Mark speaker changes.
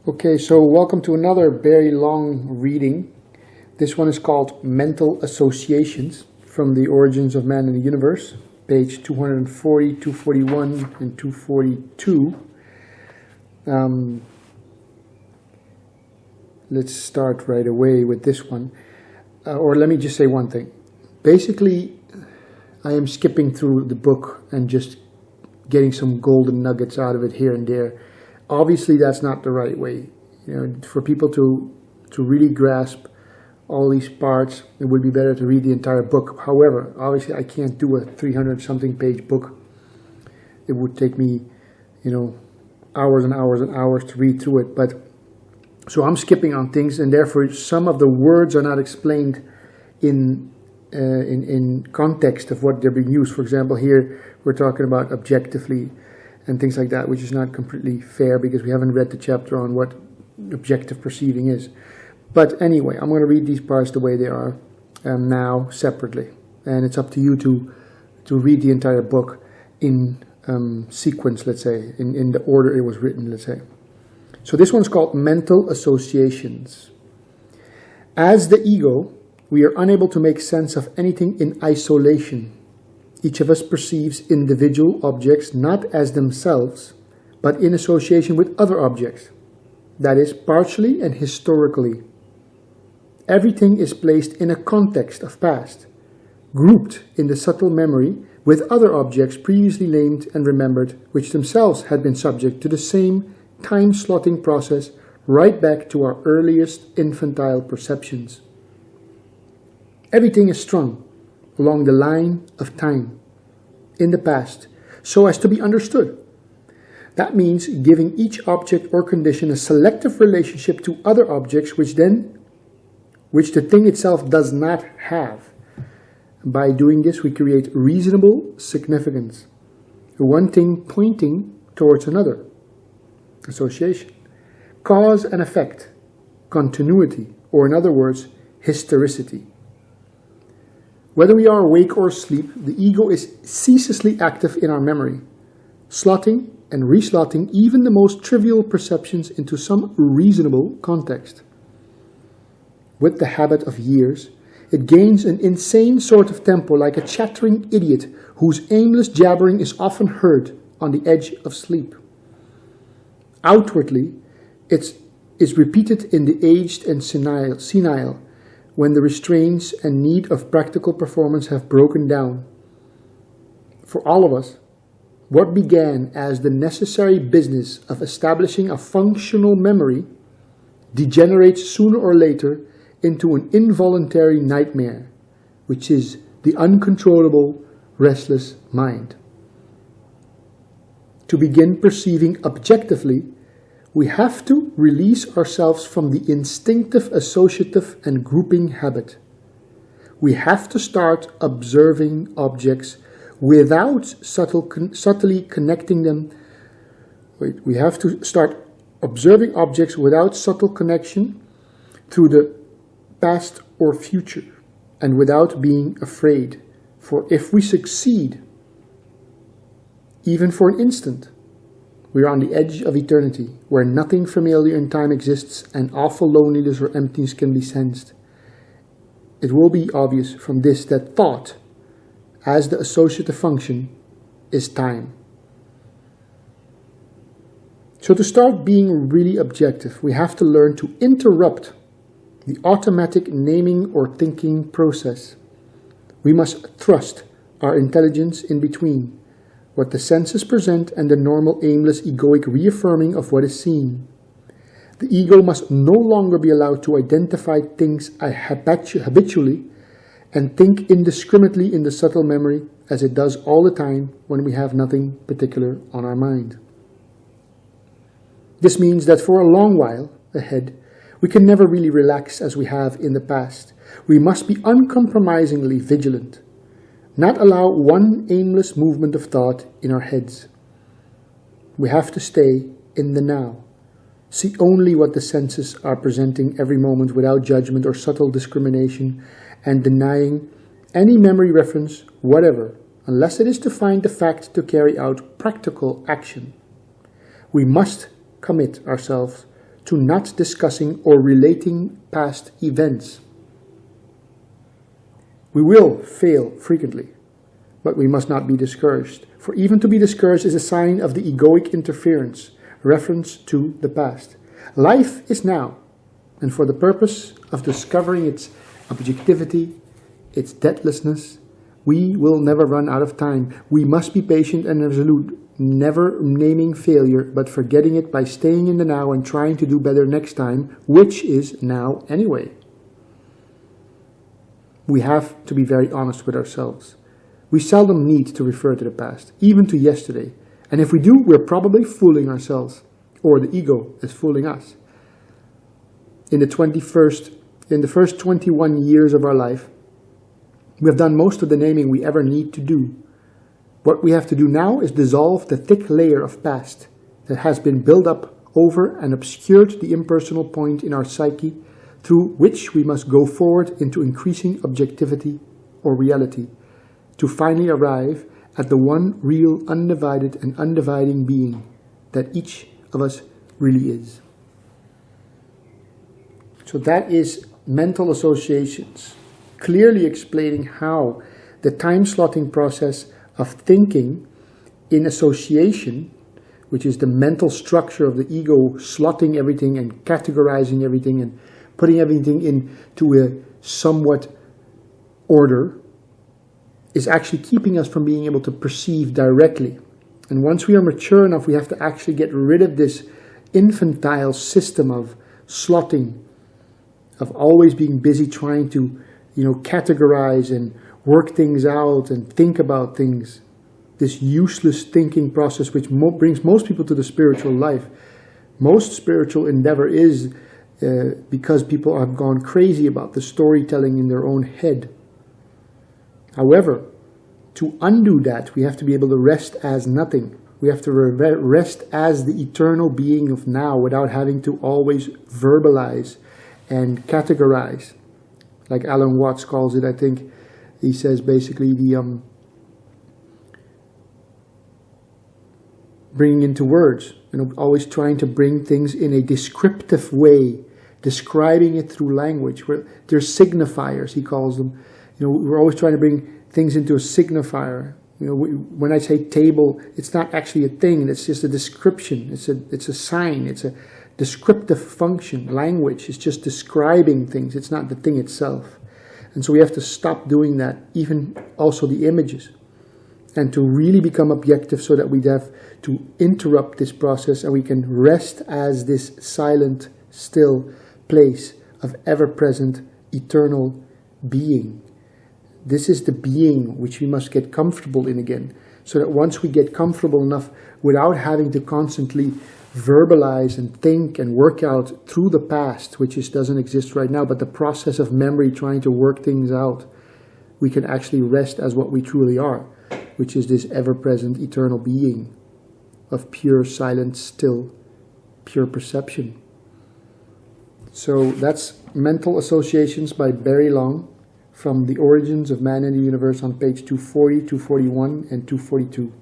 Speaker 1: Okay, so welcome to another very long reading. This one is called Mental Associations from the Origins of Man in the Universe, page 240, 241, and 242. Let's start right away with this one. Or let me just say one thing. Basically, I am skipping through the book and just getting some golden nuggets out of it here and there. Obviously, that's not the right way. For people to really grasp all these parts, it would be better to read the entire book. However, obviously, I can't do a 300-something page book. It would take me, hours and hours and hours to read through it. So I'm skipping on things, and therefore some of the words are not explained in context of what they're being used. For example, here we're talking about objectively and things like that, which is not completely fair because we haven't read the chapter on what objective perceiving is. But anyway, I'm going to read these parts the way they are now separately. And it's up to you to read the entire book in sequence, let's say, in the order it was written, let's say. So this one's called Mental Associations. As the ego, we are unable to make sense of anything in isolation. Each of us perceives individual objects not as themselves, but in association with other objects. That is, partially and historically. Everything is placed in a context of past, grouped in the subtle memory with other objects previously named and remembered, which themselves had been subject to the same time-slotting process right back to our earliest infantile perceptions. Everything is strung along the line of time, in the past, so as to be understood. That means giving each object or condition a selective relationship to other objects which the thing itself does not have. By doing this, we create reasonable significance, one thing pointing towards another. Association. Cause and effect, continuity, or in other words, historicity. Whether we are awake or asleep, the ego is ceaselessly active in our memory, slotting and reslotting even the most trivial perceptions into some reasonable context. With the habit of years, it gains an insane sort of tempo like a chattering idiot whose aimless jabbering is often heard on the edge of sleep. Outwardly, it is repeated in the aged and senile when the restraints and need of practical performance have broken down. For all of us, what began as the necessary business of establishing a functional memory degenerates sooner or later into an involuntary nightmare, which is the uncontrollable, restless mind. To begin perceiving objectively, we have to release ourselves from the instinctive associative and grouping habit. We have to start observing objects without subtly connecting them. We have to start observing objects without subtle connection through the past or future, and without being afraid. For if we succeed, even for an instant, we are on the edge of eternity, where nothing familiar in time exists and awful loneliness or emptiness can be sensed. It will be obvious from this that thought, as the associative function, is time. So to start being really objective, we have to learn to interrupt the automatic naming or thinking process. We must thrust our intelligence in between what the senses present and the normal aimless egoic reaffirming of what is seen. The ego must no longer be allowed to identify things habitually and think indiscriminately in the subtle memory as it does all the time when we have nothing particular on our mind. This means that for a long while ahead, we can never really relax as we have in the past. We must be uncompromisingly vigilant. Not allow one aimless movement of thought in our heads. We have to stay in the now. See only what the senses are presenting every moment without judgment or subtle discrimination, and denying any memory reference whatever, unless it is to find the fact to carry out practical action. We must commit ourselves to not discussing or relating past events. We will fail frequently, but we must not be discouraged, for even to be discouraged is a sign of the egoic interference, reference to the past. Life is now, and for the purpose of discovering its objectivity, its deathlessness, we will never run out of time. We must be patient and resolute, never naming failure, but forgetting it by staying in the now and trying to do better next time, which is now anyway. We have to be very honest with ourselves. We seldom need to refer to the past, even to yesterday. And if we do, we're probably fooling ourselves, or the ego is fooling us. In the first 21 years of our life, we have done most of the naming we ever need to do. What we have to do now is dissolve the thick layer of past that has been built up over and obscured the impersonal point in our psyche through which we must go forward into increasing objectivity or reality to finally arrive at the one real, undivided and undividing being that each of us really is. So that is mental associations, clearly explaining how the time slotting process of thinking in association, which is the mental structure of the ego slotting everything and categorizing everything and putting everything into a somewhat order, is actually keeping us from being able to perceive directly. And once we are mature enough, we have to actually get rid of this infantile system of slotting, of always being busy trying to, categorize and work things out and think about things. This useless thinking process which brings most people to the spiritual life. Most spiritual endeavor is because people have gone crazy about the storytelling in their own head. However, to undo that, we have to be able to rest as nothing. We have to rest as the eternal being of now without having to always verbalize and categorize. Like Alan Watts calls it, I think. He says basically the bringing into words, always trying to bring things in a descriptive way, describing it through language. There's signifiers, he calls them. We're always trying to bring things into a signifier. When I say table, it's not actually a thing. It's just a description. It's a sign. It's a descriptive function. Language is just describing things. It's not the thing itself. And so we have to stop doing that, even also the images, and to really become objective so that we have to interrupt this process and we can rest as this silent, still place of ever-present, eternal being. This is the being which we must get comfortable in again, so that once we get comfortable enough without having to constantly verbalize and think and work out through the past, which doesn't exist right now, but the process of memory trying to work things out, we can actually rest as what we truly are, which is this ever-present eternal being of pure, silent, still, pure perception. So that's Mental Associations by Barry Long from The Origins of Man and the Universe on page 240, 241, and 242.